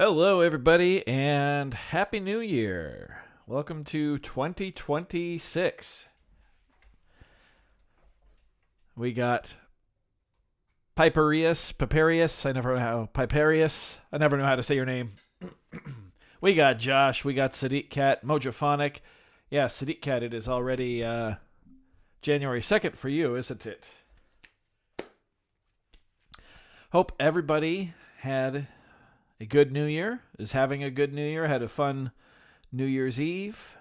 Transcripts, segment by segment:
Hello, everybody, and Happy New Year. Welcome to 2026. We got Paparius. I never know how to say your name. We got Josh. We got Sadiq Cat, Mojophonic. Yeah, Sadiq Cat, it is already January 2nd for you, isn't it? Hope everybody had a good New Year, is having a good New Year, had a fun New Year's Eve.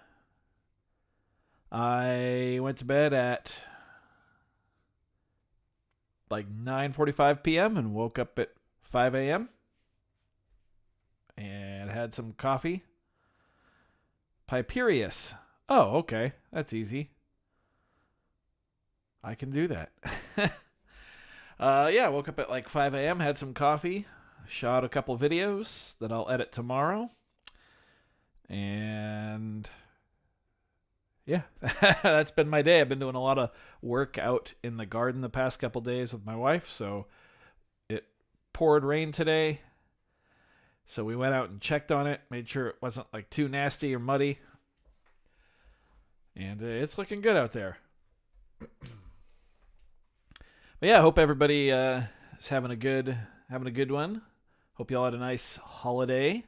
I went to bed at like 9:45 p.m. and woke up at 5 a.m. and had some coffee. Piperius. Oh, okay. That's easy. I can do that. Yeah, woke up at like 5 a.m., had some coffee, shot a couple videos that I'll edit tomorrow. And yeah, that's been my day. I've been doing a lot of work out in the garden the past couple days with my wife. So it poured rain today. So we went out and checked on it, made sure it wasn't like too nasty or muddy. And it's looking good out there. But yeah, I hope everybody is having a good one. Hope y'all had a nice holiday.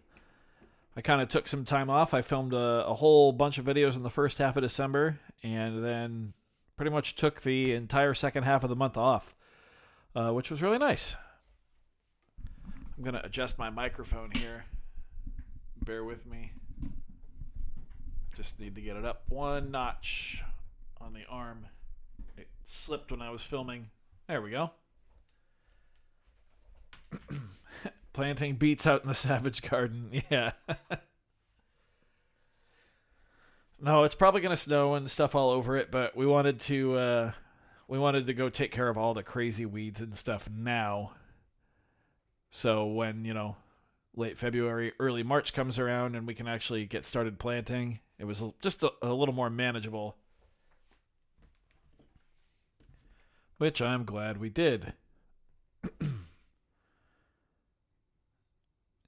I kind of took some time off. I filmed a whole bunch of videos in the first half of December, and then pretty much took the entire second half of the month off, which was really nice. I'm going to adjust my microphone here. Bear with me. Just need to get it up one notch on the arm. It slipped when I was filming. There we go. Planting beets out in the savage garden. Yeah. No, it's probably going to snow and stuff all over it, but we wanted to go take care of all the crazy weeds and stuff now. So when, late February, early March comes around and we can actually get started planting, it was just a little more manageable. Which I'm glad we did.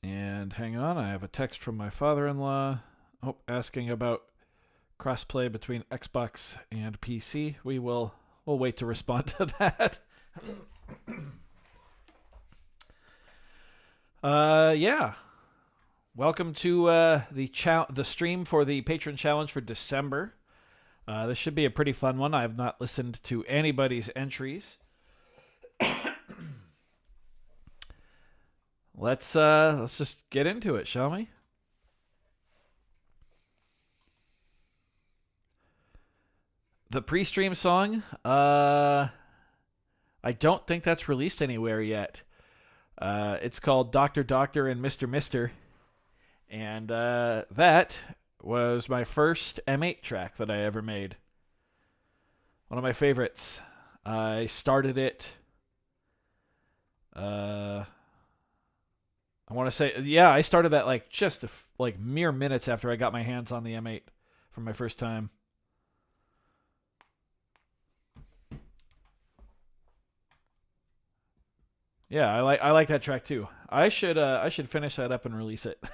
And hang on, I have a text from my father-in-law asking about crossplay between Xbox and PC. We'll wait to respond to that. Yeah. Welcome to the stream for the Patron challenge for December. This should be a pretty fun one. I have not listened to anybody's entries. Let's just get into it, shall we? The pre-stream song, I don't think that's released anywhere yet. It's called Dr. Doctor and Mr. Mister. And that was my first M8 track that I ever made. One of my favorites. I started it I want to say, yeah, I started that like just mere minutes after I got my hands on the M8 for my first time. Yeah, I like that track too. I should finish that up and release it.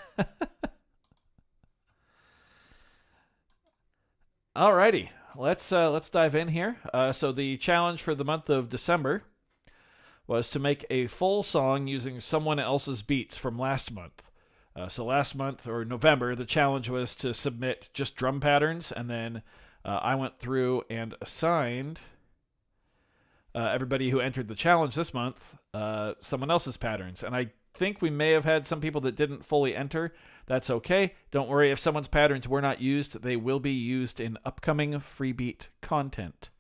Alrighty, let's dive in here. So the challenge for the month of December was to make a full song using someone else's beats from last month. So last month, or November, the challenge was to submit just drum patterns, and then I went through and assigned everybody who entered the challenge this month someone else's patterns. And I think we may have had some people that didn't fully enter. That's okay. Don't worry, if someone's patterns were not used, they will be used in upcoming Freebeat content.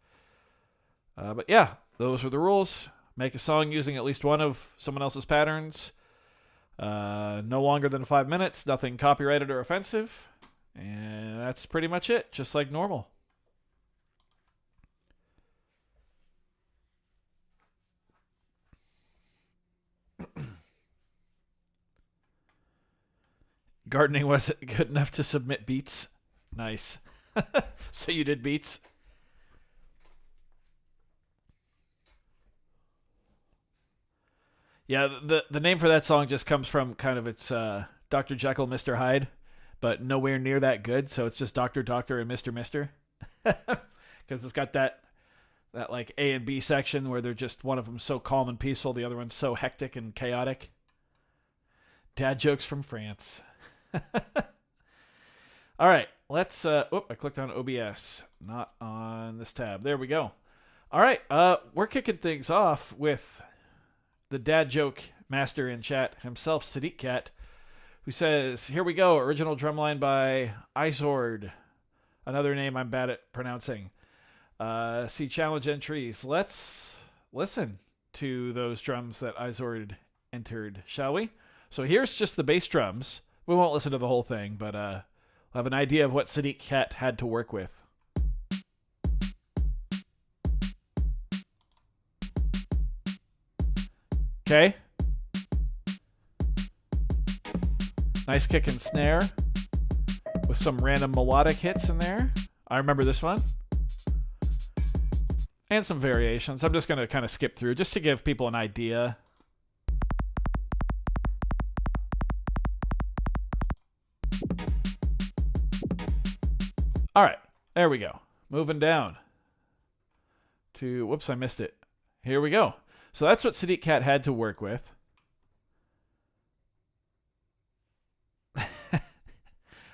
But yeah, those are the rules. Make a song using at least one of someone else's patterns. No longer than 5 minutes. Nothing copyrighted or offensive. And that's pretty much it, just like normal. Gardening wasn't good enough to submit beats. Nice. So you did beats? Yeah, the name for that song just comes from kind of its Dr. Jekyll, Mr. Hyde, but nowhere near that good. So it's just Dr. Doctor and Mr. Mister, because it's got that like A and B section where they're just one of them so calm and peaceful, the other one's so hectic and chaotic. Dad jokes from France. All right, let's. I clicked on OBS, not on this tab. There we go. All right, we're kicking things off with the dad joke master in chat himself, Sadiq Cat, who says, "Here we go. Original drumline by Izord, another name I'm bad at pronouncing. See challenge entries. Let's listen to those drums that Izord entered, shall we? So here's just the bass drums. We won't listen to the whole thing, but we'll have an idea of what Sadiq Cat had to work with." Okay. Nice kick and snare with some random melodic hits in there. I remember this one. And some variations. I'm just going to kind of skip through just to give people an idea. All right, there we go. Moving down to, whoops, I missed it. Here we go. So that's what Sadiq Cat had to work with.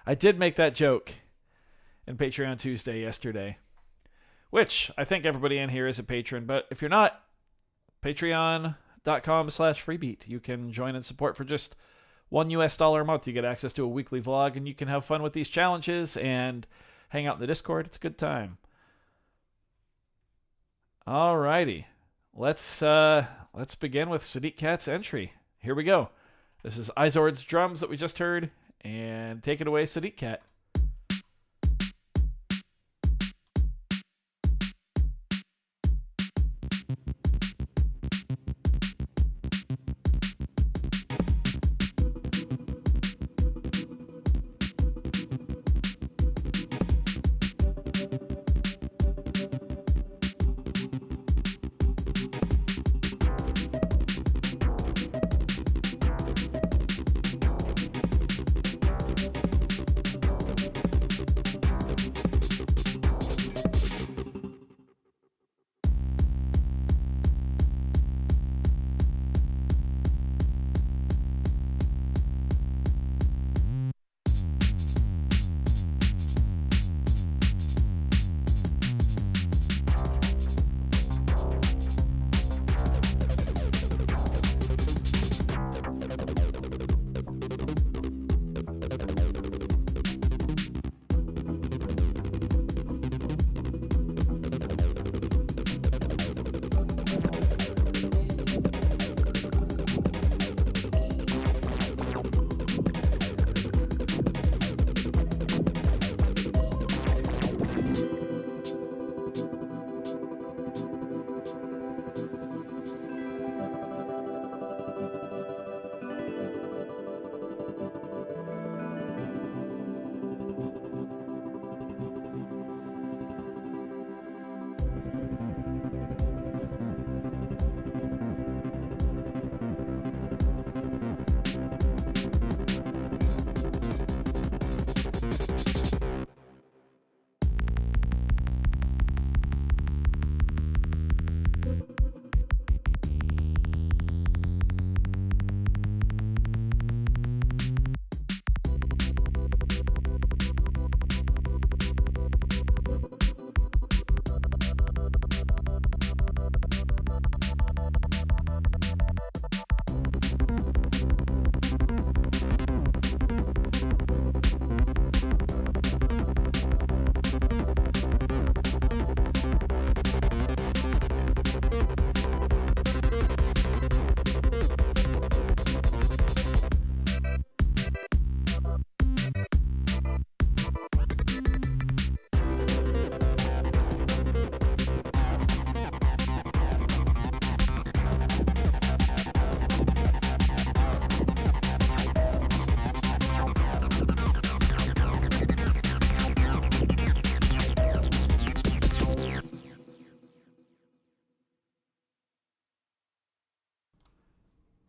I did make that joke in Patreon Tuesday yesterday, which I think everybody in here is a patron, but if you're not, patreon.com/freebeat. You can join and support for just $1 a month. You get access to a weekly vlog, and you can have fun with these challenges and hang out in the Discord. It's a good time. Alrighty. Let's begin with Sadiq Cat's entry. Here we go. This is Izord's drums that we just heard, and take it away, Sadiq Cat.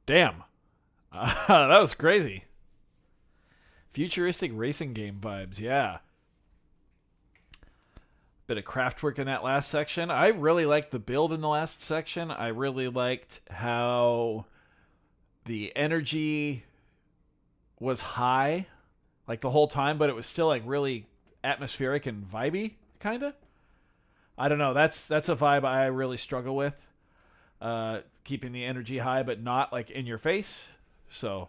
Damn. That was crazy. Futuristic racing game vibes, yeah. Bit of craft work in that last section. I really liked the build in the last section. I really liked how the energy was high like the whole time, but it was still like really atmospheric and vibey, kind of. I don't know. That's a vibe I really struggle with. Keeping the energy high, but not like in your face. So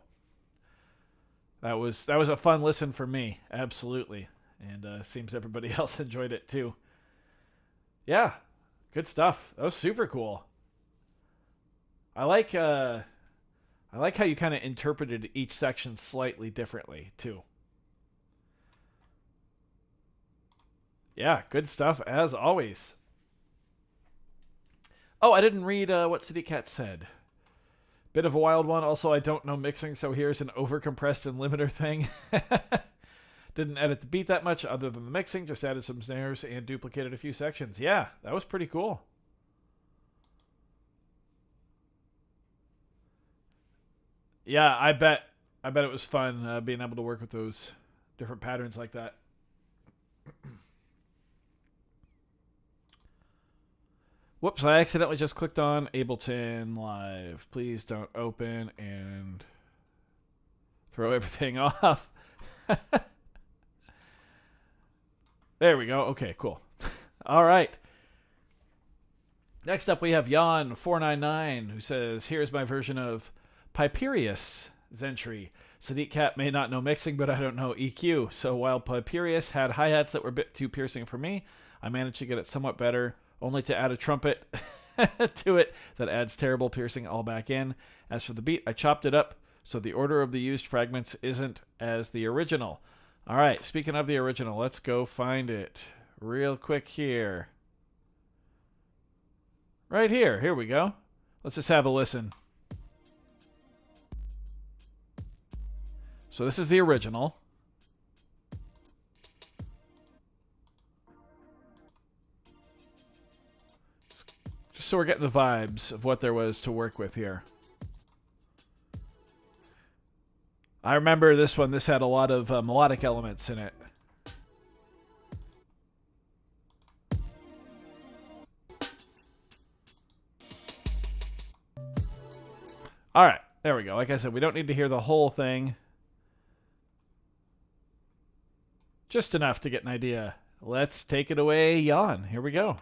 that was a fun listen for me, absolutely, and seems everybody else enjoyed it too. Yeah, good stuff. That was super cool. I like how you kind of interpreted each section slightly differently too. Yeah, good stuff as always. Oh, I didn't read what City Cat said. Bit of a wild one. Also, I don't know mixing, so here's an overcompressed and limiter thing. Didn't edit the beat that much other than the mixing. Just added some snares and duplicated a few sections. Yeah, that was pretty cool. Yeah, I bet it was fun being able to work with those different patterns like that. Whoops, I accidentally just clicked on Ableton Live. Please don't open and throw everything off. There we go. Okay, cool. All right. Next up, we have Jan499, who says, here's my version of Piperius Zentry. Sadiq Cat may not know mixing, but I don't know EQ. So while Piperius had hi-hats that were a bit too piercing for me, I managed to get it somewhat better, only to add a trumpet to it that adds terrible piercing all back in. As for the beat, I chopped it up so the order of the used fragments isn't as the original. All right, speaking of the original, let's go find it real quick here. Right here. Here we go. Let's just have a listen. So this is the original. Just so we're getting the vibes of what there was to work with here. I remember this one. This had a lot of melodic elements in it. All right. There we go. Like I said, we don't need to hear the whole thing. Just enough to get an idea. Let's take it away, Jan. Here we go.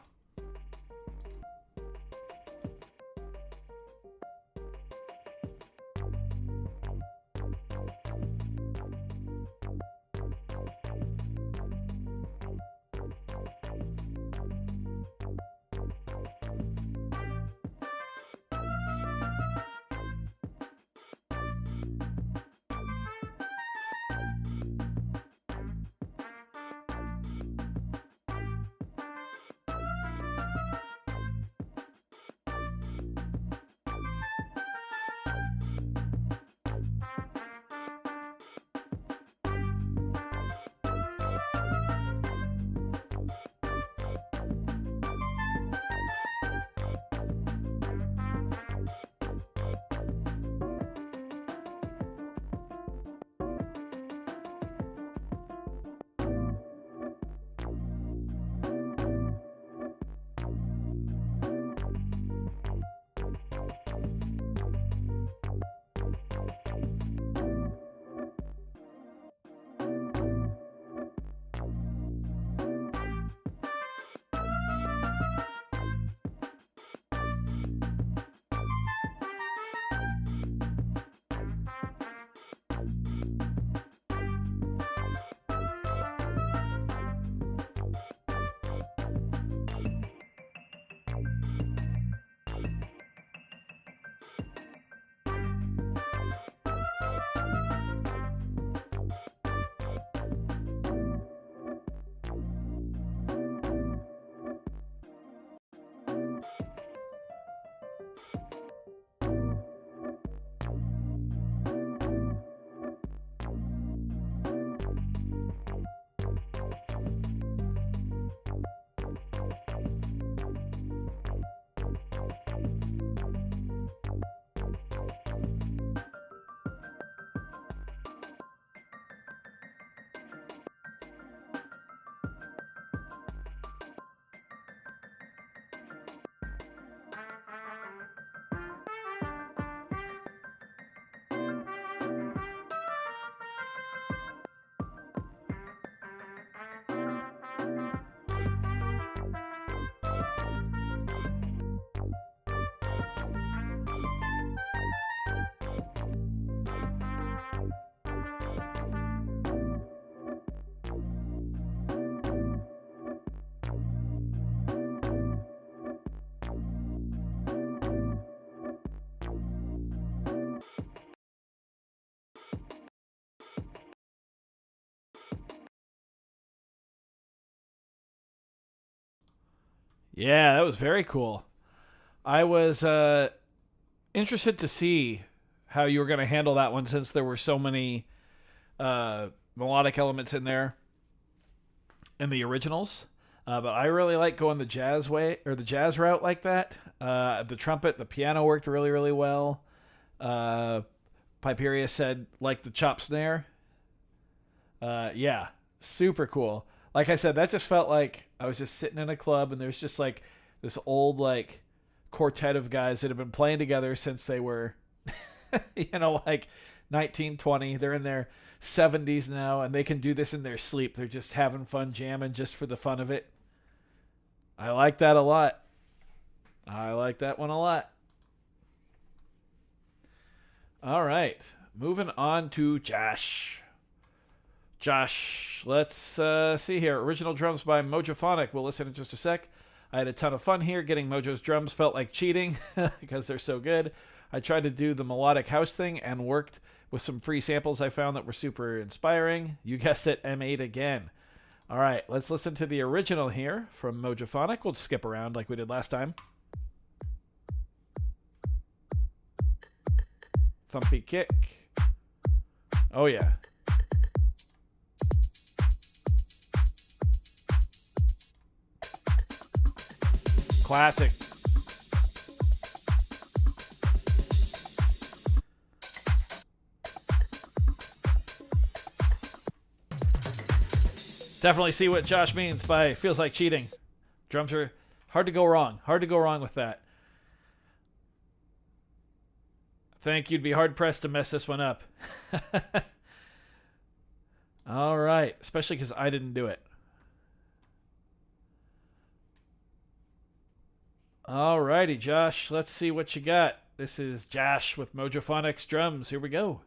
Yeah, that was very cool. I was interested to see how you were going to handle that one since there were so many melodic elements in there in the originals. But I really like going the jazz way or the jazz route like that. The trumpet, the piano worked really, really well. Piperia said like the chop snare. Yeah, super cool. Like I said, that just felt like I was just sitting in a club and there's just like this old like quartet of guys that have been playing together since they were, like 19, 20. They're in their 70s now and they can do this in their sleep. They're just having fun jamming just for the fun of it. I like that a lot. I like that one a lot. All right. Moving on to Josh. Josh, let's see here. Original drums by Mojophonic. We'll listen in just a sec. I had a ton of fun here. Getting Mojo's drums felt like cheating because they're so good. I tried to do the melodic house thing and worked with some free samples I found that were super inspiring. You guessed it, M8 again. All right, let's listen to the original here from Mojophonic. We'll skip around like we did last time. Thumpy kick. Oh, yeah. Classic. Definitely see what Josh means by feels like cheating. Drums are hard to go wrong. Hard to go wrong with that. I think you'd be hard pressed to mess this one up. All right. Especially because I didn't do it. All righty, Josh. Let's see what you got. This is Josh with Mojophonics drums. Here we go.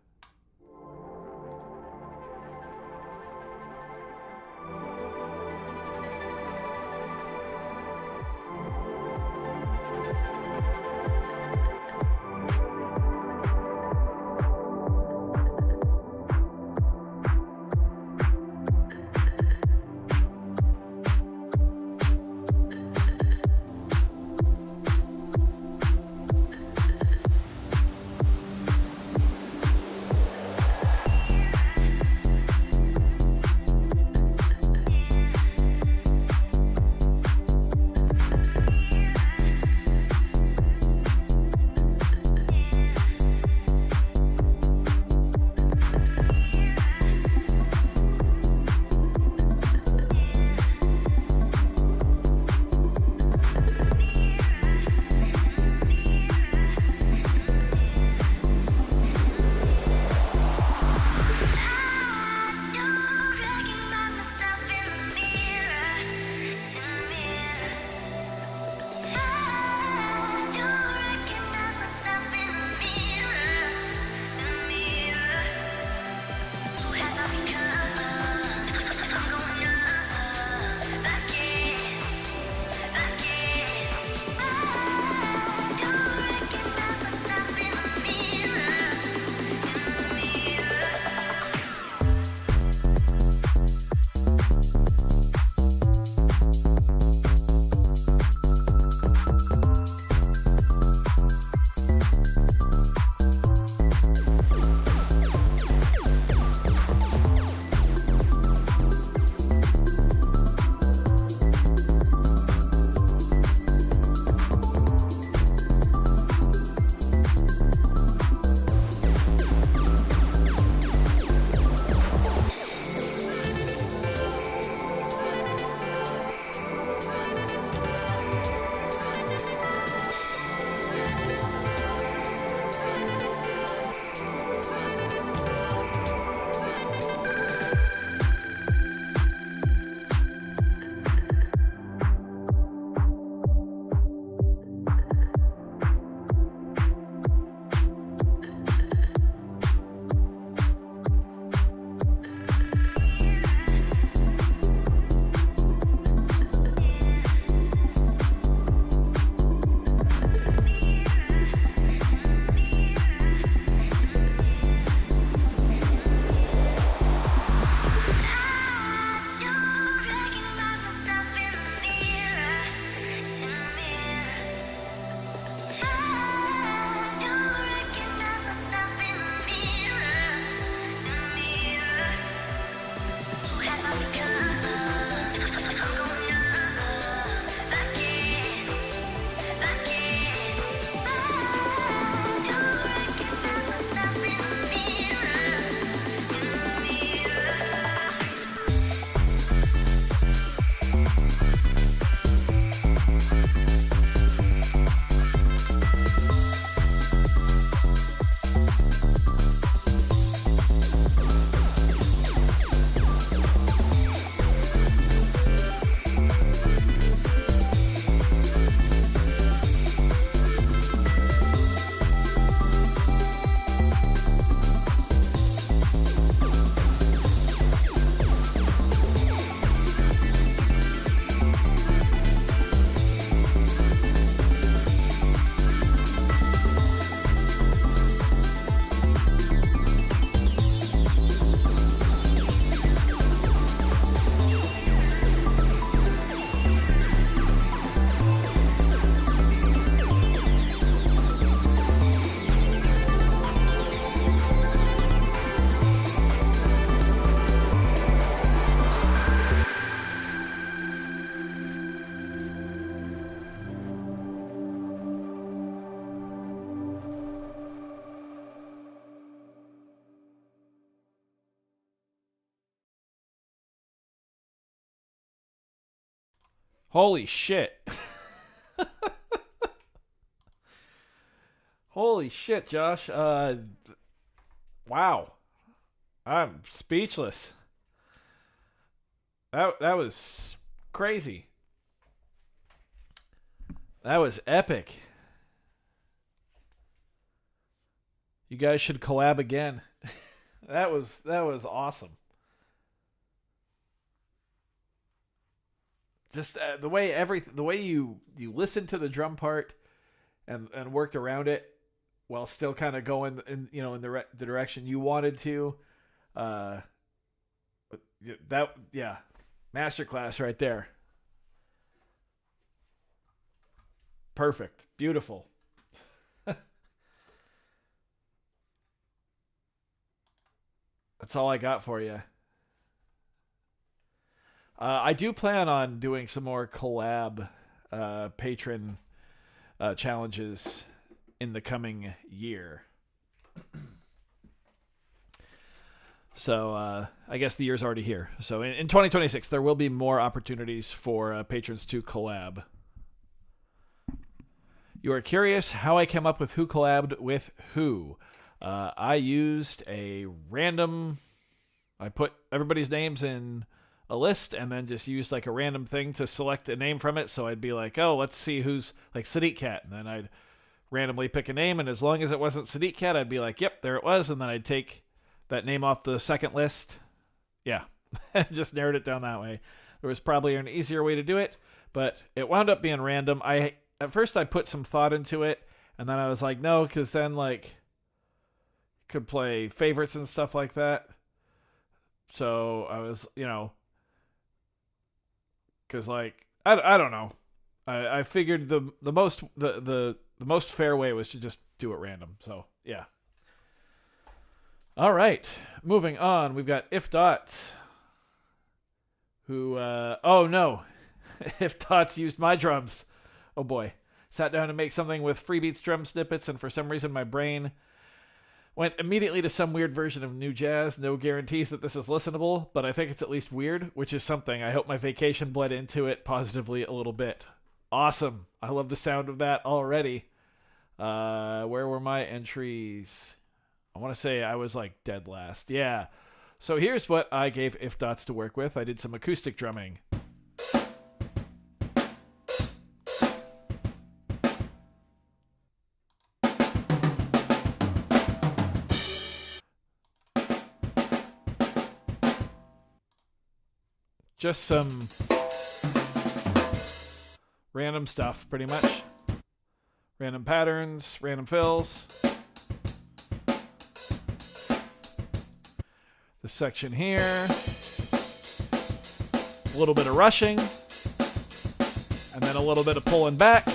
Holy shit. Holy shit, Josh. Wow. I'm speechless. That was crazy. That was epic. You guys should collab again. That was awesome. Just the way you listened to the drum part and worked around it while still kind of going in the direction you wanted to. Masterclass right there. Perfect. Beautiful. That's all I got for you. I do plan on doing some more collab patron challenges in the coming year. So I guess the year's already here. So in 2026, there will be more opportunities for patrons to collab. You are curious how I came up with who collabed with who. I used a random... I put everybody's names in a list and then just used like a random thing to select a name from it. So I'd be like, oh, let's see who's like Sadiq Cat. And then I'd randomly pick a name. And as long as it wasn't Sadiq Cat, I'd be like, yep, there it was. And then I'd take that name off the second list. Yeah, just narrowed it down that way. There was probably an easier way to do it, but it wound up being random. At first I put some thought into it, and then I was like, no, because then like could play favorites and stuff like that. So I was, because like I don't know, I figured the most fair way was to just do it random. So yeah. All right, moving on. We've got If Dots, who oh no, If Dots used my drums. Oh boy, sat down to make something with Freebeats drum snippets, and for some reason my brain went immediately to some weird version of new jazz. No guarantees that this is listenable, but I think it's at least weird, which is something. I hope my vacation bled into it positively a little bit. Awesome. I love the sound of that already. Where were my entries? I want to say I was like dead last. Yeah. So here's what I gave If Dots to work with. I did some acoustic drumming. Just some random stuff, pretty much. Random patterns, random fills. This section here. A little bit of rushing. And then a little bit of pulling back.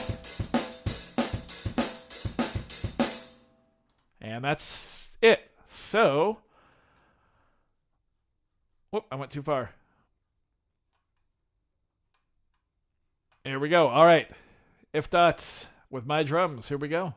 And that's it. So, whoop, I went too far. Here we go. All right. If Dots with my drums. Here we go.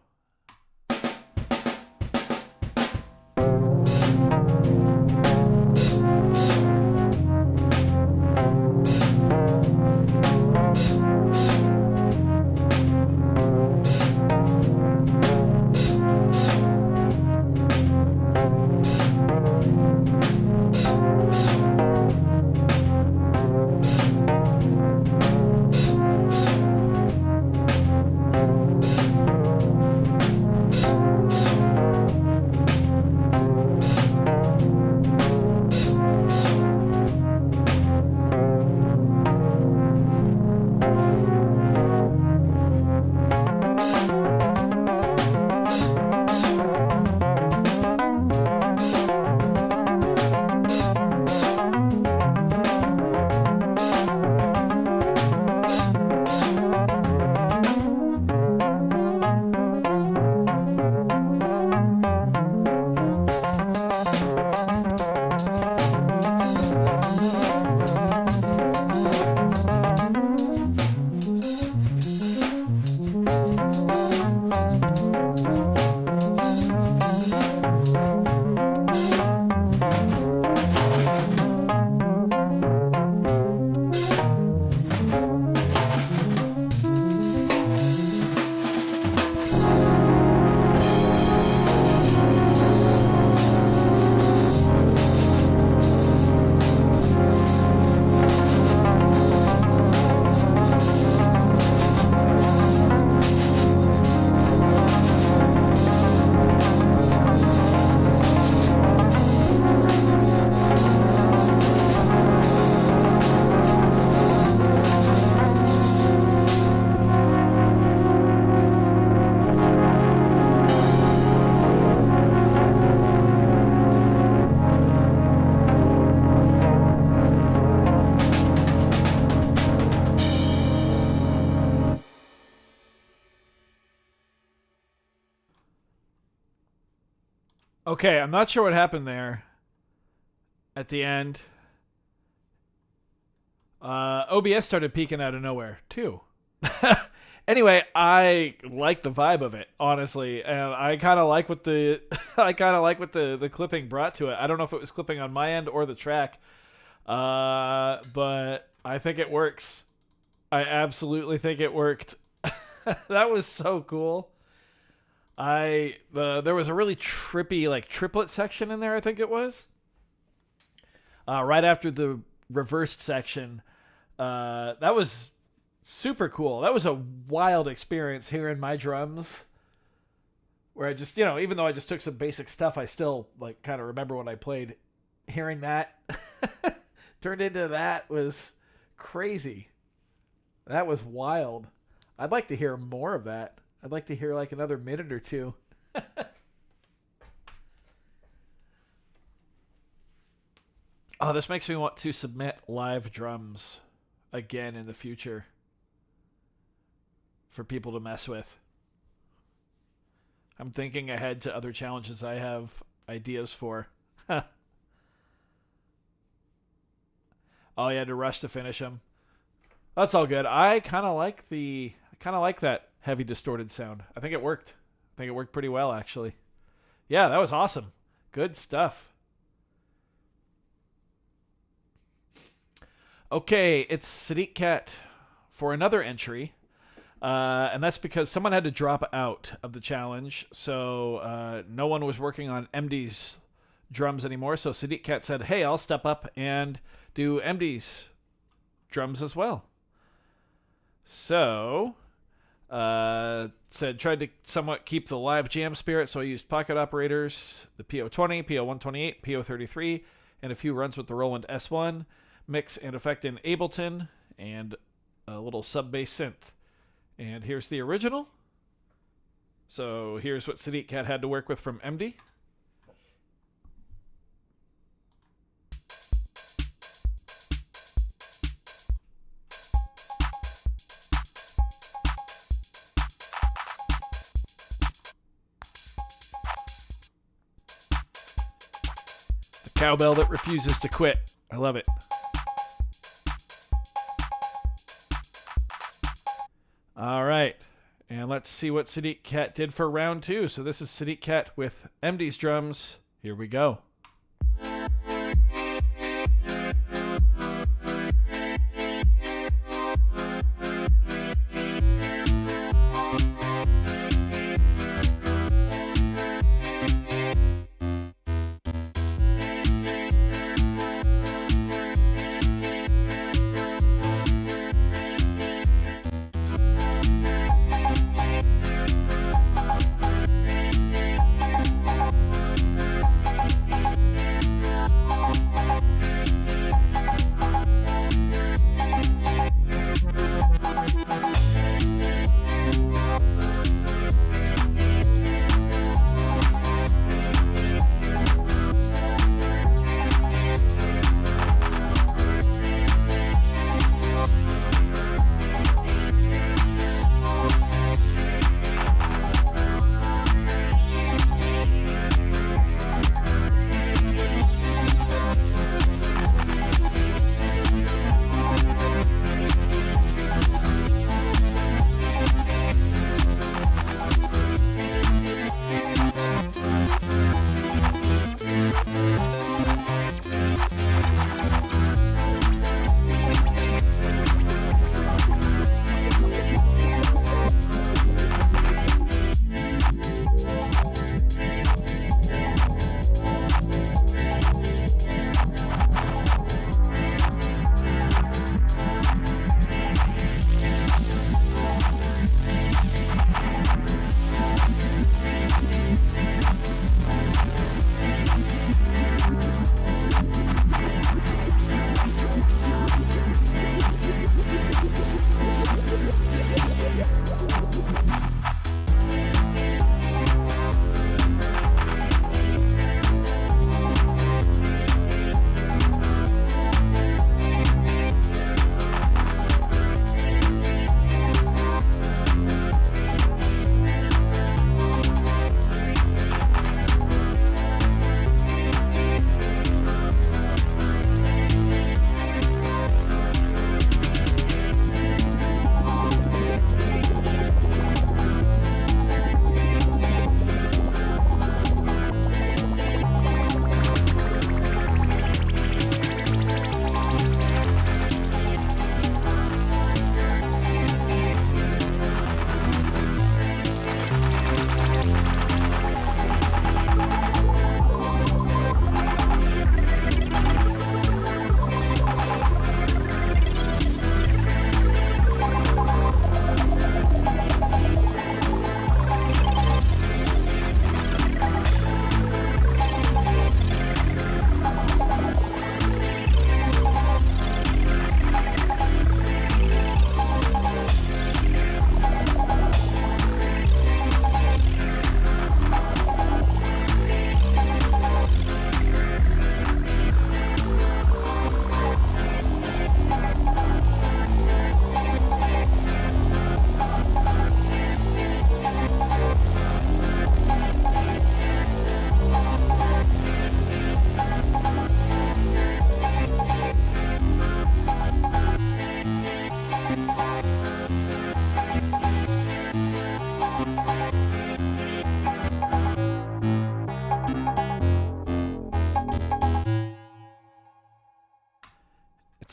Okay, I'm not sure what happened there at the end. OBS started peeking out of nowhere too. Anyway, I like the vibe of it, honestly, and I kind of like what the I kind of like what the clipping brought to it. I don't know if it was clipping on my end or the track, but I think it works. I absolutely think it worked. That was so cool. There was a really trippy like triplet section in there. I think it was right after the reversed section. That was super cool. That was a wild experience hearing my drums. Where I just, even though I just took some basic stuff, I still like kind of remember when I played. Hearing that turned into that was crazy. That was wild. I'd like to hear more of that. I'd like to hear like another minute or two. Oh, this makes me want to submit live drums again in the future for people to mess with. I'm thinking ahead to other challenges I have ideas for. Oh, you had to rush to finish them. That's all good. I kind of like that heavy distorted sound. I think it worked. I think it worked pretty well, actually. Yeah, that was awesome. Good stuff. Okay, it's Sadiq Cat for another entry. And that's because someone had to drop out of the challenge. So no one was working on MD's drums anymore. So Sadiq Cat said, hey, I'll step up and do MD's drums as well. So tried to somewhat keep the live jam spirit. So I used pocket operators, the PO20, PO128, PO33, and a few runs with the Roland S1, mix and effect in Ableton, and a little sub-bass synth. And here's the original. So here's what Sadiq Cat had to work with from MD. The cowbell that refuses to quit. I love it. All right, and let's see what Sadiq Cat did for round 2. So this is Sadiq Cat with MD's drums. Here we go.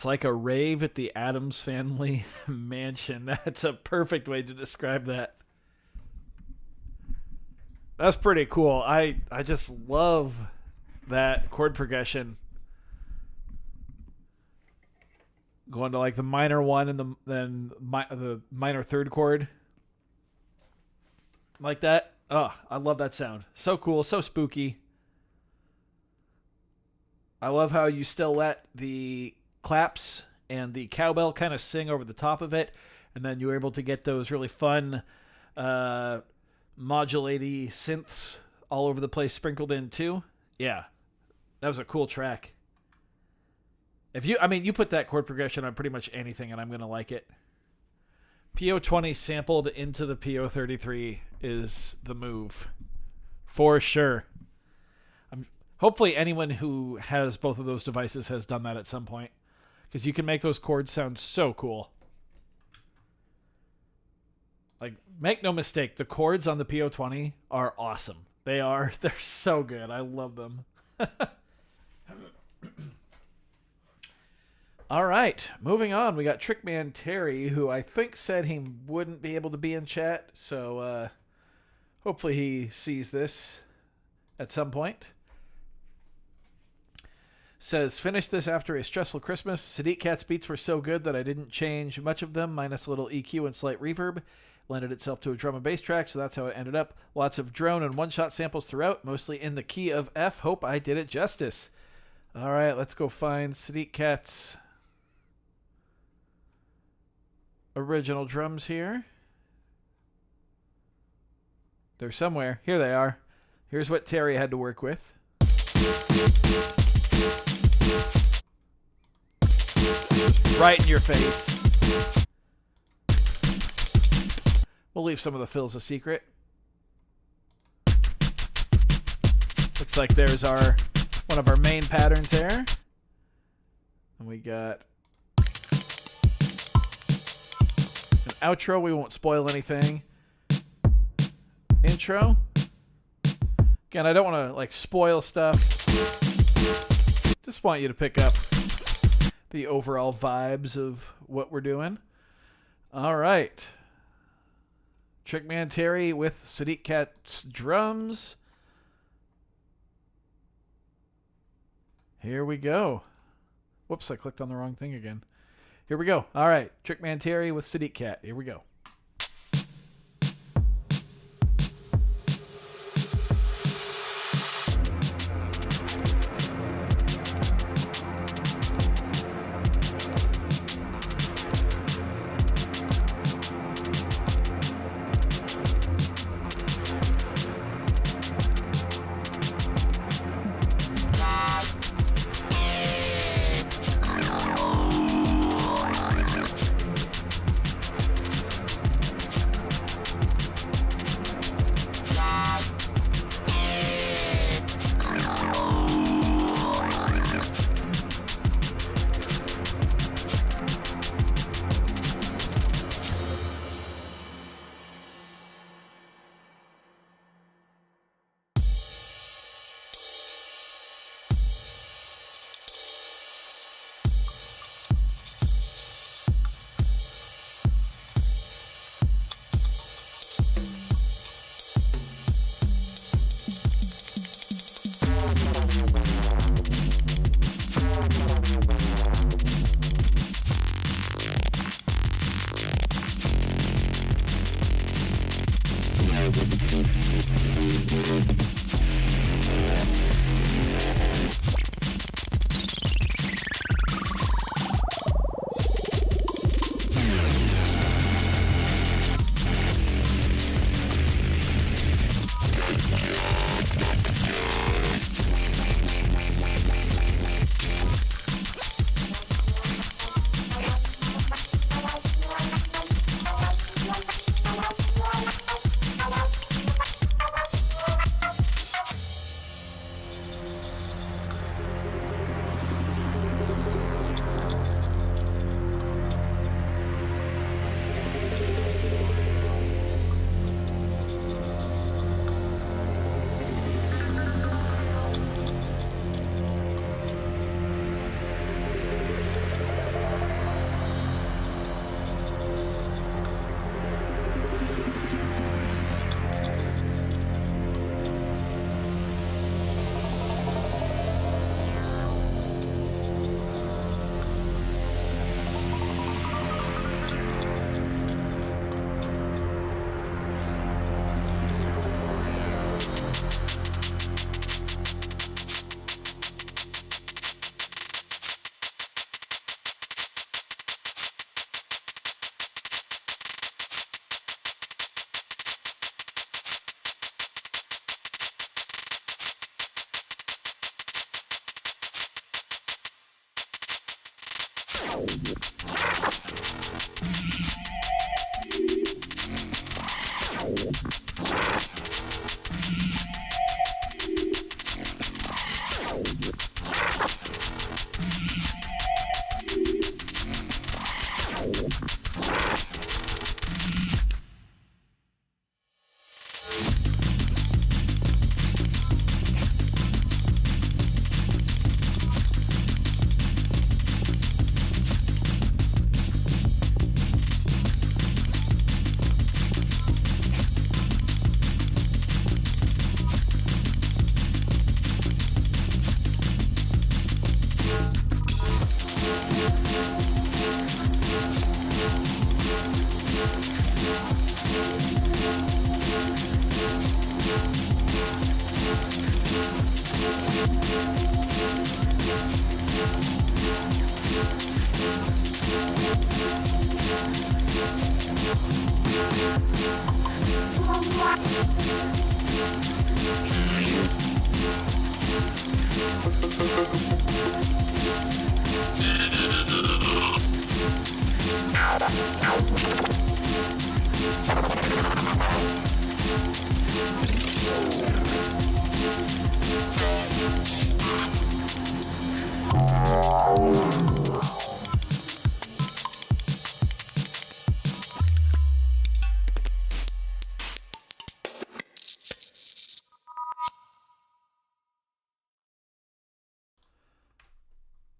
It's like a rave at the Addams Family mansion. That's a perfect way to describe that. That's pretty cool. I just love that chord progression. Going to like the minor one and the minor third chord. Like that. Oh, I love that sound. So cool, so spooky. I love how you still let the claps and the cowbell kind of sing over the top of it, and then you're able to get those really fun modulaty synths all over the place sprinkled in too. Yeah, that was a cool track. You put that chord progression on pretty much anything and I'm going to like it. PO20 sampled into the PO33 is the move. For sure. Hopefully anyone who has both of those devices has done that at some point. Because you can make those chords sound so cool. Like, make no mistake, the chords on the PO20 are awesome. They're so good. I love them. All right, moving on. We got Trickman Terry, who I think said he wouldn't be able to be in chat. So hopefully he sees this at some point. Says, finished this after a stressful Christmas. Sadiq Cat's beats were so good that I didn't change much of them, minus a little EQ and slight reverb. Lended itself to a drum and bass track, so that's how it ended up. Lots of drone and one-shot samples throughout, mostly in the key of F. Hope I did it justice. All right, let's go find Sadiq Cat's original drums here. They're somewhere. Here they are. Here's what Terry had to work with. Right in your face. We'll leave some of the fills a secret. Looks like there's one of our main patterns there. And we got an outro. We won't spoil anything. Intro. Again, I don't want to spoil stuff. Just want you to pick up the overall vibes of what we're doing. All right. Trickman Terry with Sadiq Cat's drums. Here we go. Whoops, I clicked on the wrong thing again. Here we go. All right. Trickman Terry with Sadiq Cat. Here we go.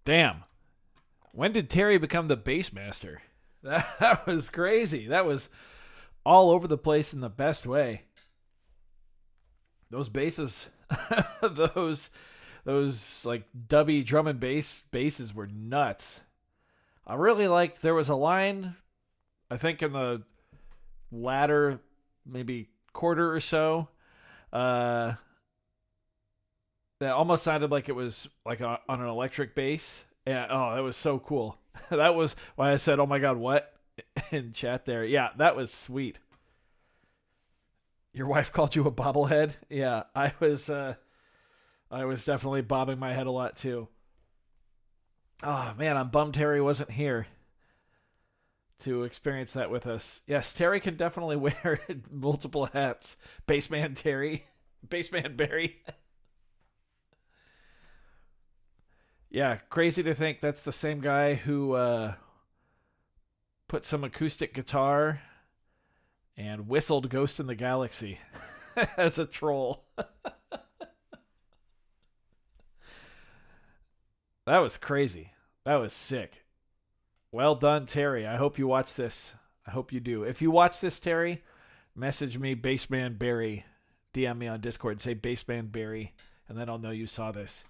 Damn. When did Terry become the bass master? That was crazy. That was all over the place in the best way. Those basses, those like dubby drum and bass basses were nuts. I really liked, there was a line, I think in the latter maybe quarter or so, that almost sounded like it was like on an electric bass. And oh, that was so cool. That was why I said, "Oh my god, what?" in chat there. Yeah, that was sweet. Your wife called you a bobblehead? Yeah, I was definitely bobbing my head a lot too. Oh man, I'm bummed Terry wasn't here to experience that with us. Yes, Terry can definitely wear multiple hats. Bassman Terry, Bassman Barry. Yeah, crazy to think that's the same guy who put some acoustic guitar and whistled Ghost in the Galaxy as a troll. That was crazy. That was sick. Well done, Terry. I hope you watch this. I hope you do. If you watch this, Terry, message me, Bassman Barry. DM me on Discord. Say Bassman Barry, and then I'll know you saw this.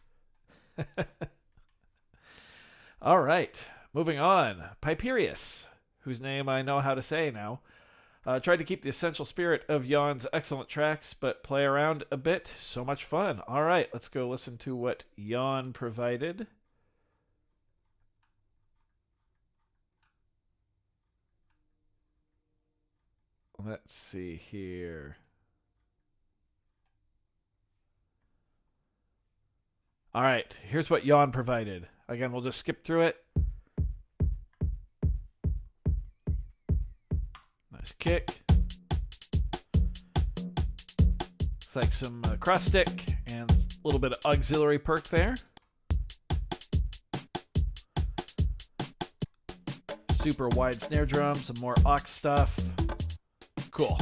All right. Moving on. Piperius, whose name I know how to say now, tried to keep the essential spirit of Jan's excellent tracks, but play around a bit. So much fun. All right, let's go listen to what Jan provided. Let's see here. All right, here's what Jan provided. Again, we'll just skip through it. Nice kick. Looks like some cross stick and a little bit of auxiliary perk there. Super wide snare drum, some more aux stuff. Cool.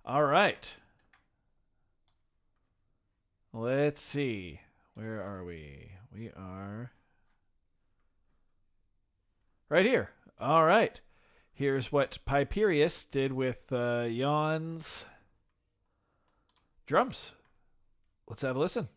All right. Let's see. Where are we? We are right here. All right. Here's what Piperius did with Jan's drums. Let's have a listen.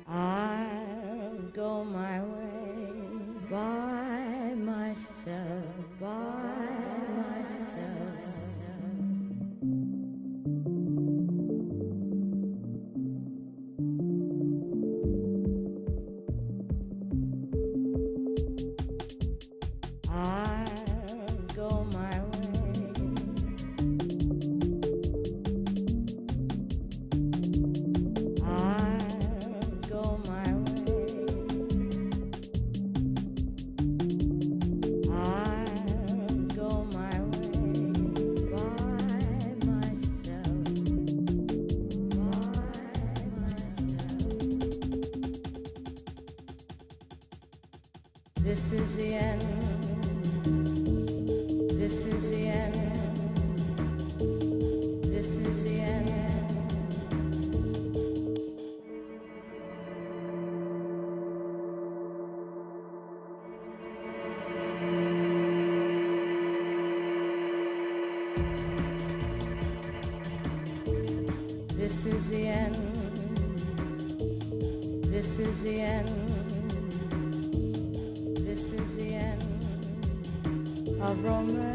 I'll go my way by myself, by myself. This is the end. This is the end. This is the end. This is the end. This is the end. This is the end of romance.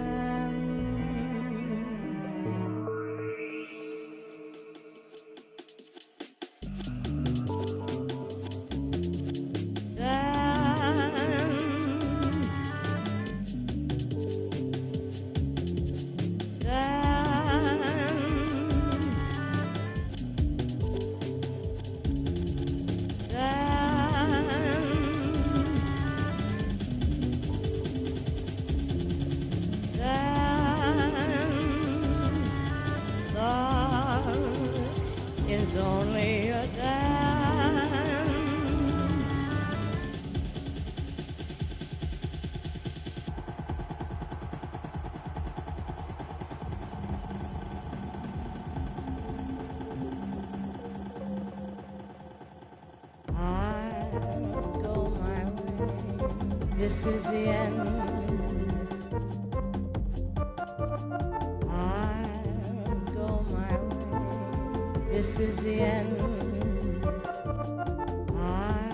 Is only a dance. I'll go my way. This is the end. I'll go my way. This is the end. I'll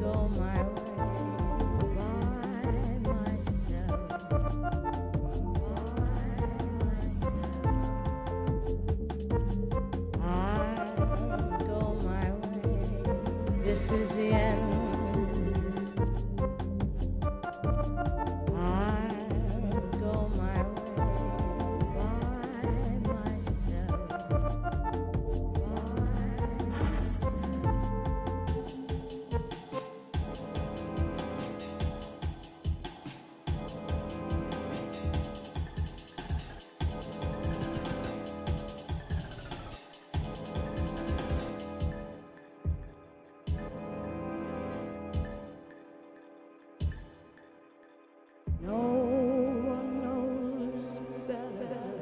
go my way by myself. By myself. I'll go my way. This is the end. I'll go my way by myself. No one knows better than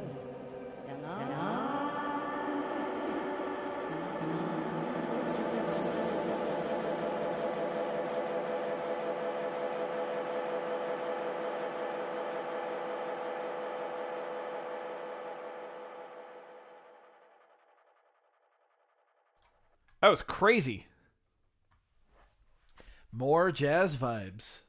That was crazy. More jazz vibes.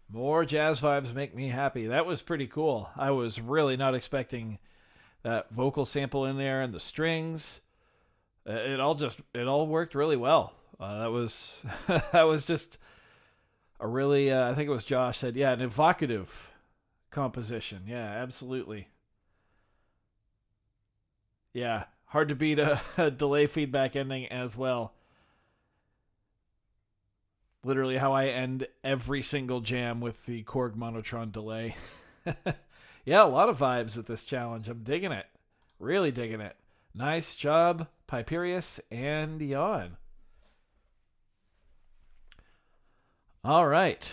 More jazz vibes make me happy. That was pretty cool. I was really not expecting that vocal sample in there and the strings. It all worked really well. That was that was just a really I think it was Josh said, yeah, an evocative composition. Yeah, absolutely. Yeah, hard to beat a delay feedback ending as well. Literally how I end every single jam with the Korg Monotron delay. Yeah, a lot of vibes with this challenge. I'm digging it. Really digging it. Nice job, Piperius and Jan. All right.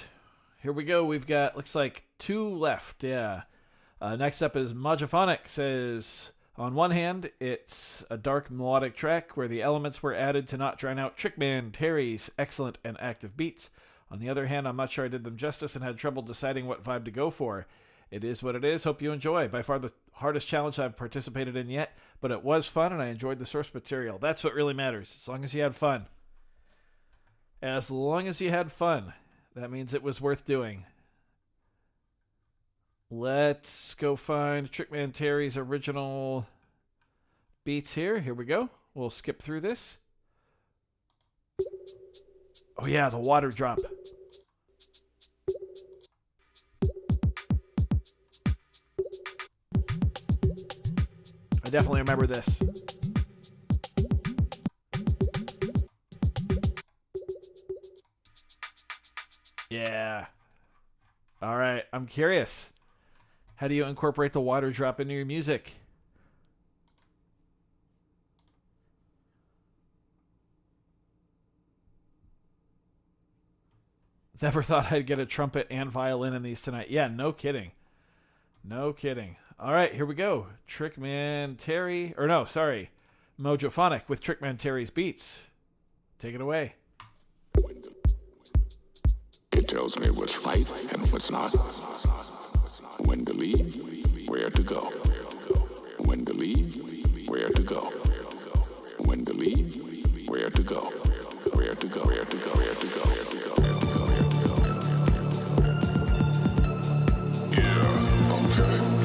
Here we go. We've got, looks like 2 left. Yeah. Next up is Mojophonic. Says, on one hand, it's a dark melodic track where the elements were added to not drown out Trickman Terry's excellent and active beats. On the other hand, I'm not sure I did them justice and had trouble deciding what vibe to go for. It is what it is. Hope you enjoy. By far the hardest challenge I've participated in yet, but it was fun and I enjoyed the source material. That's what really matters, as long as you had fun. As long as you had fun, that means it was worth doing. Let's go find Trickman Terry's original beats here. Here we go. We'll skip through this. Oh yeah, the water drop. I definitely remember this. Yeah. All right, I'm curious. How do you incorporate the water drop into your music? Never thought I'd get a trumpet and violin in these tonight. Yeah, no kidding. No kidding. All right, here we go. Trickman Terry. Or no, sorry. Mojophonic with Trickman Terry's beats. Take it away. It tells me what's right and what's not. When to leave, where to go. When to leave, where to go. When to leave, where to go. Where to go, where to go, where to go, where to go, where to go, where to go. Yeah, okay.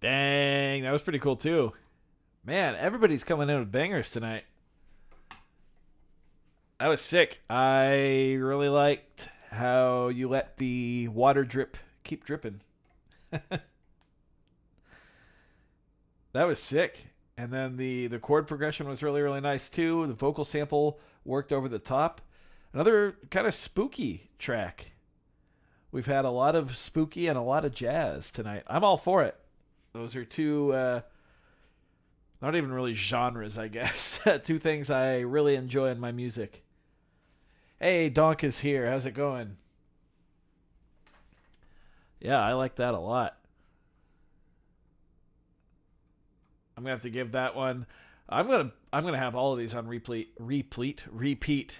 Dang, that was pretty cool too. Man, everybody's coming in with bangers tonight. That was sick. I really liked how you let the water drip keep dripping. That was sick. And then the chord progression was really, really nice too. The vocal sample worked over the top. Another kind of spooky track. We've had a lot of spooky and a lot of jazz tonight. I'm all for it. Those are two, not even really genres, I guess. Two things I really enjoy in my music. Hey, Donk is here. How's it going? Yeah, I like that a lot. I'm gonna have to give that one. I'm gonna have all of these on repeat.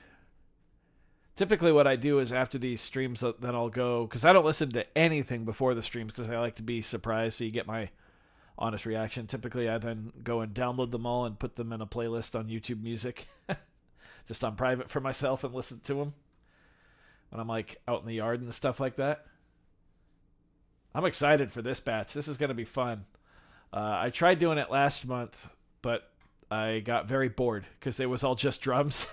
Typically, what I do is after these streams, then I'll go because I don't listen to anything before the streams because I like to be surprised, so you get my honest reaction. Typically, I then go and download them all and put them in a playlist on YouTube Music, just on private for myself, and listen to them when I'm like out in the yard and stuff like that. I'm excited for this batch. This is gonna be fun. I tried doing it last month, but I got very bored because it was all just drums.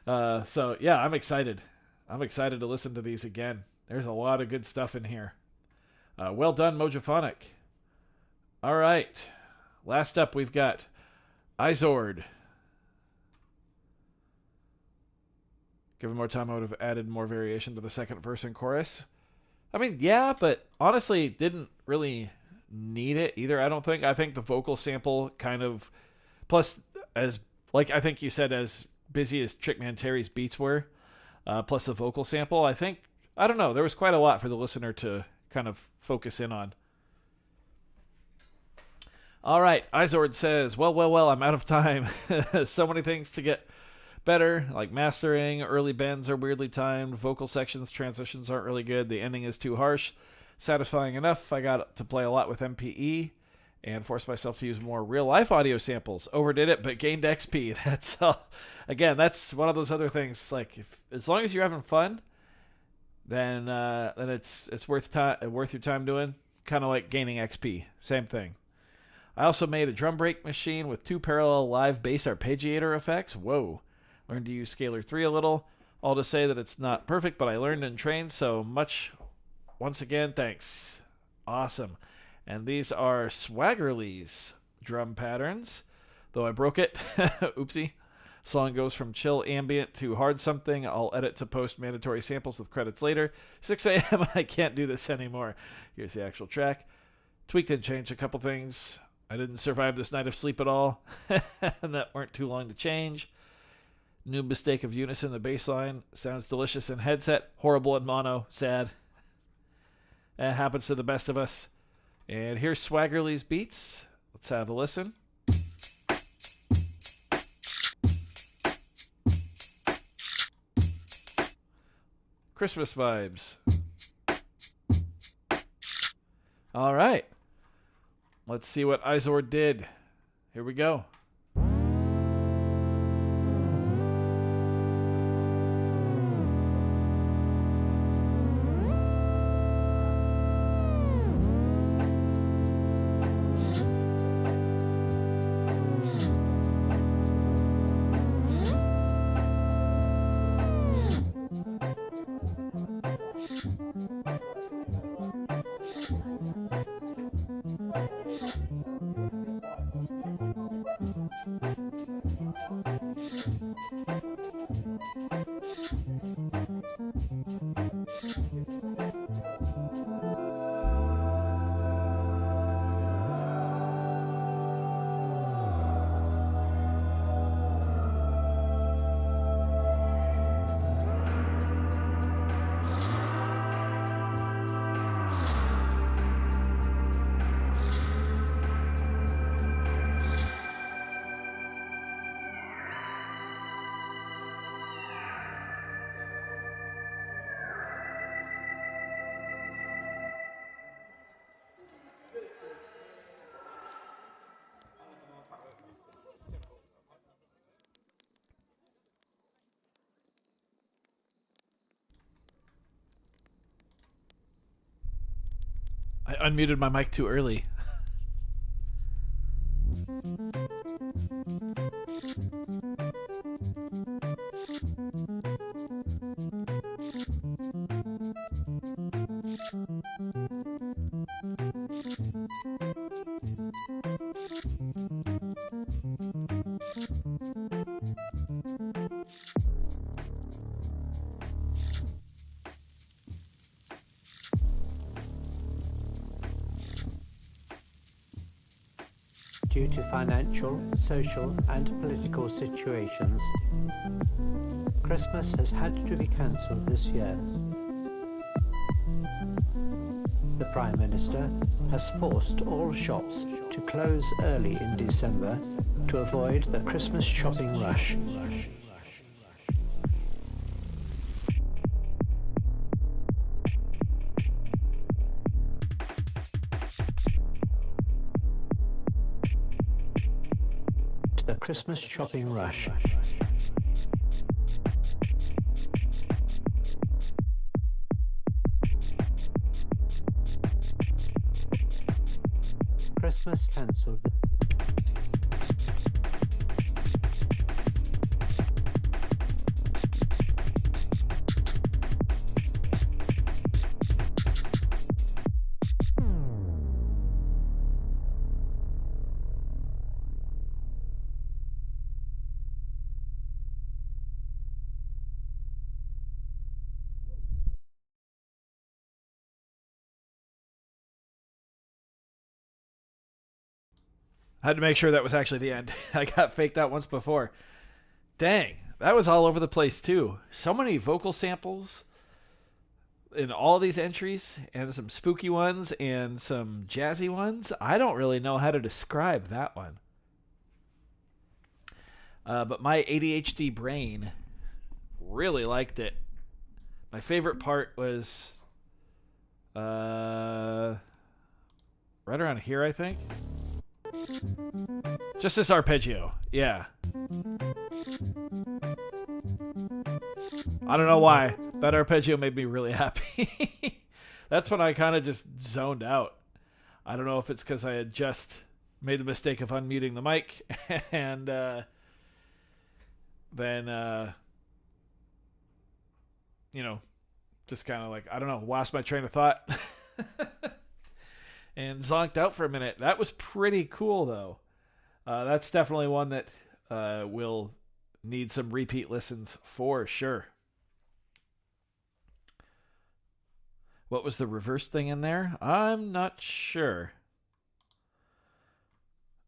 So yeah, I'm excited. I'm excited to listen to these again. There's a lot of good stuff in here. Well done, Mojophonic. All right. Last up, we've got Izord. Given more time, I would have added more variation to the second verse and chorus. I mean, yeah, but honestly, didn't really need it either. I don't think. I think the vocal sample kind of, plus as like I think you said, as busy as Trickman Terry's beats were, plus the vocal sample, I don't know. There was quite a lot for the listener to kind of focus in on. All right, Izord says, well, I'm out of time. So many things to get better, like mastering, early bends are weirdly timed, vocal sections, transitions aren't really good, the ending is too harsh. Satisfying enough, I got to play a lot with MPE and forced myself to use more real-life audio samples. Overdid it, but gained XP. That's again, that's one of those other things. Like, as long as you're having fun, then it's worth your time doing. Kind of like gaining XP. Same thing. I also made a drum break machine with 2 parallel live bass arpeggiator effects. Whoa. Learned to use Scalar 3 a little. All to say that it's not perfect, but I learned and trained so much. Once again, thanks. Awesome. And these are Swaggerly's drum patterns. Though I broke it. Oopsie. Song goes from chill ambient to hard something. I'll edit to post mandatory samples with credits later. 6 a.m. and I can't do this anymore. Here's the actual track. Tweaked and changed a couple things. I didn't survive this night of sleep at all, and that weren't too long to change. New mistake of unison, the bass line. Sounds delicious in headset, horrible in mono, sad. It happens to the best of us. And here's Swaggerly's beats. Let's have a listen. Christmas vibes. All right. Let's see what Izord did. Here we go. I unmuted my mic too early. Due to financial, social, and political situations, Christmas has had to be cancelled this year. The Prime Minister has forced all shops to close early in December to avoid the Christmas shopping rush. The Christmas shopping rush. Christmas cancelled. I had to make sure that was actually the end. I got faked out once before. Dang, that was all over the place too. So many vocal samples in all these entries, and some spooky ones and some jazzy ones. I don't really know how to describe that one. But my ADHD brain really liked it. My favorite part was right around here, I think. Just this arpeggio. Yeah. I don't know why. That arpeggio made me really happy. That's when I kind of just zoned out. I don't know if it's because I had just made the mistake of unmuting the mic and then, just kind of like, I don't know, lost my train of thought and zonked out for a minute. That was pretty cool, though. That's definitely one that will need some repeat listens for sure. What was the reverse thing in there? I'm not sure.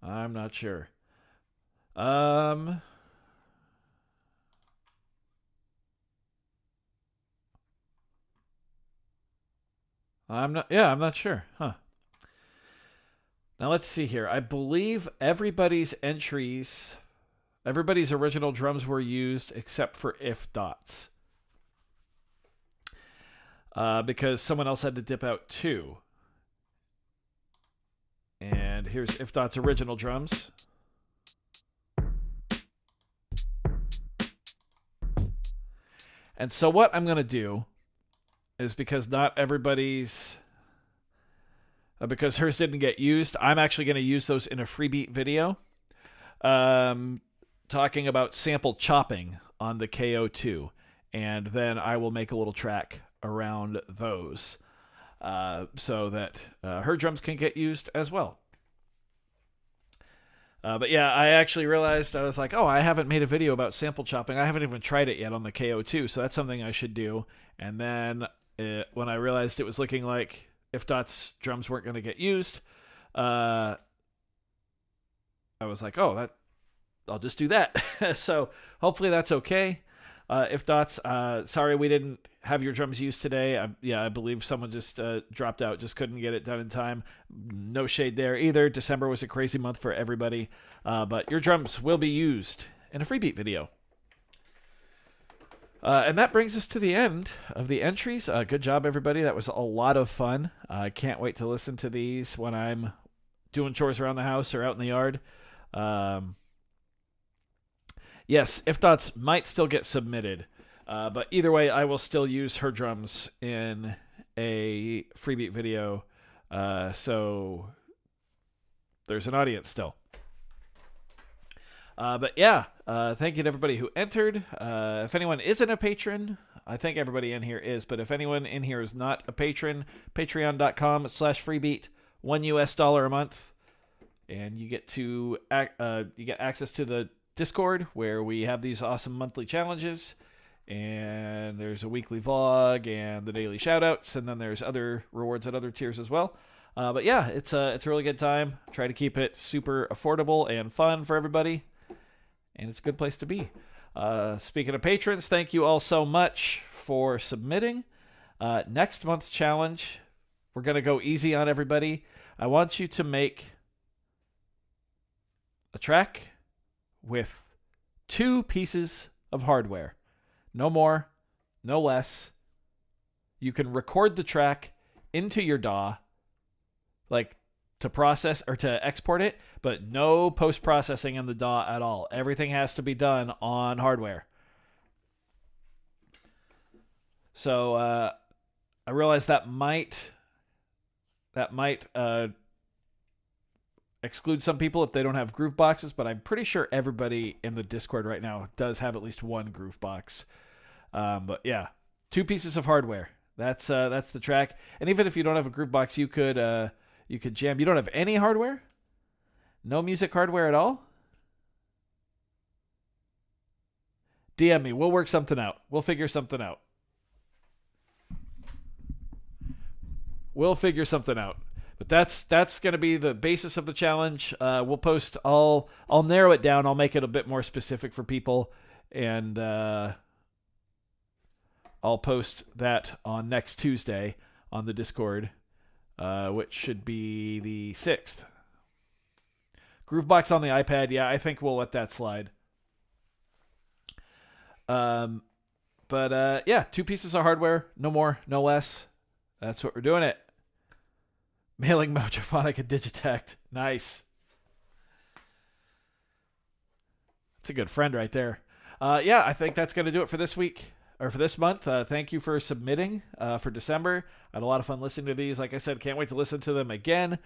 I'm not sure. I'm not sure. Huh. Now let's see here. I believe everybody's original drums were used except for If Dots. Because someone else had to dip out too. And here's If Dot's original drums. And so what I'm going to do is, because not everybody's... because hers didn't get used, I'm actually going to use those in a freebeat video. Talking about sample chopping on the KO2. And then I will make a little track around those so that her drums can get used as well. But yeah, I actually realized, I was like, oh, I haven't made a video about sample chopping. I haven't even tried it yet on the KO2, so that's something I should do. And then when I realized it was looking like If Dot's drums weren't going to get used, I was like, oh, I'll just do that. So hopefully that's okay. If Dots, sorry we didn't have your drums used today. I believe someone just dropped out, just couldn't get it done in time. No shade there either. December was a crazy month for everybody. But your drums will be used in a freebeat video. And that brings us to the end of the entries. Good job, everybody. That was a lot of fun. I can't wait to listen to these when I'm doing chores around the house or out in the yard. Yes, If Dots might still get submitted. But either way, I will still use her drums in a freebeat video. So there's an audience still. But yeah, thank you to everybody who entered. If anyone isn't a patron, I think everybody in here is, but if anyone in here is not a patron, patreon.com/freebeat, $1 a month. And you get access to the Discord where we have these awesome monthly challenges, and there's a weekly vlog and the daily shoutouts, and then there's other rewards at other tiers as well. But yeah, it's a really good time. Try to keep it super affordable and fun for everybody, and it's a good place to be. Speaking of patrons, thank you all so much for submitting. Next month's challenge, we're going to go easy on everybody. I want you to make a track with 2 pieces of hardware. No more, no less. You can record the track into your DAW, like to process or to export it, but no post-processing in the DAW at all. Everything has to be done on hardware. So I realize that might exclude some people if they don't have groove boxes, but I'm pretty sure everybody in the Discord right now does have at least one groove box. But yeah, 2 pieces of hardware. That's the track. And even if you don't have a groove box, you could jam. You don't have any hardware? No music hardware at all? DM me. We'll work something out. We'll figure something out. But that's going to be the basis of the challenge. We'll post. I'll narrow it down. I'll make it a bit more specific for people, and I'll post that on next Tuesday on the Discord, which should be the 6th. Groovebox on the iPad. Yeah, I think we'll let that slide. But 2 pieces of hardware, no more, no less. That's what we're doing it. Mailing Mojophonic and Digitect. Nice. That's a good friend right there. I think that's going to do it for this week, or for this month. Thank you for submitting for December. I had a lot of fun listening to these. Like I said, can't wait to listen to them again.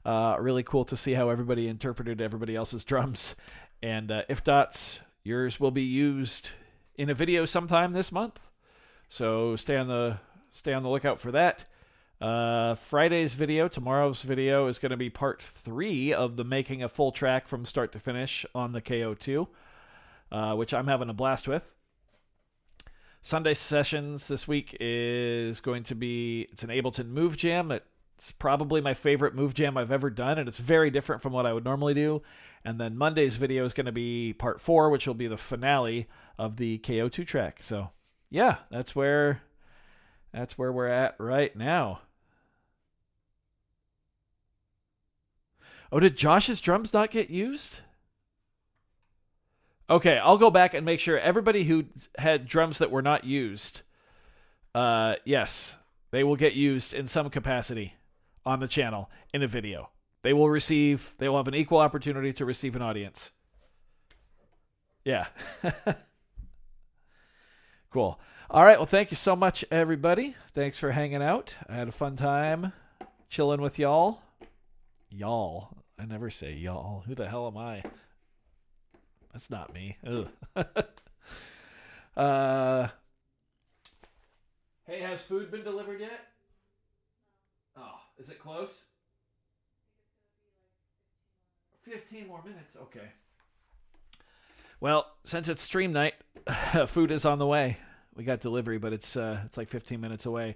Really cool to see how everybody interpreted everybody else's drums. And if dots, yours will be used in a video sometime this month. So stay on the lookout for that. Friday's video, tomorrow's video, is going to be part 3 of the making a full track from start to finish on the KO2, which I'm having a blast with. Sunday sessions this week is going to be, it's an Ableton Move Jam. It's probably my favorite Move Jam I've ever done, and it's very different from what I would normally do. And then Monday's video is going to be part 4, which will be the finale of the KO2 track. So, yeah, that's where we're at right now. Oh, did Josh's drums not get used? Okay, I'll go back and make sure everybody who had drums that were not used, yes, they will get used in some capacity on the channel in a video. They will have an equal opportunity to receive an audience. Yeah. Cool. All right, well, thank you so much, everybody. Thanks for hanging out. I had a fun time chilling with y'all. Y'all. I never say y'all. Who the hell am I? That's not me. Hey, has food been delivered yet? Oh, is it close? 15 more minutes. Okay. Well, since it's stream night, food is on the way. We got delivery, but it's like 15 minutes away.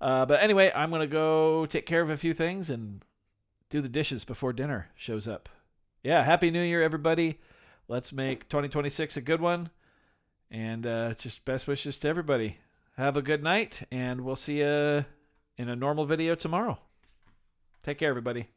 But anyway, I'm going to go take care of a few things and do the dishes before dinner shows up. Yeah, Happy New Year, everybody. Let's make 2026 a good one. And just best wishes to everybody. Have a good night, and we'll see you in a normal video tomorrow. Take care, everybody.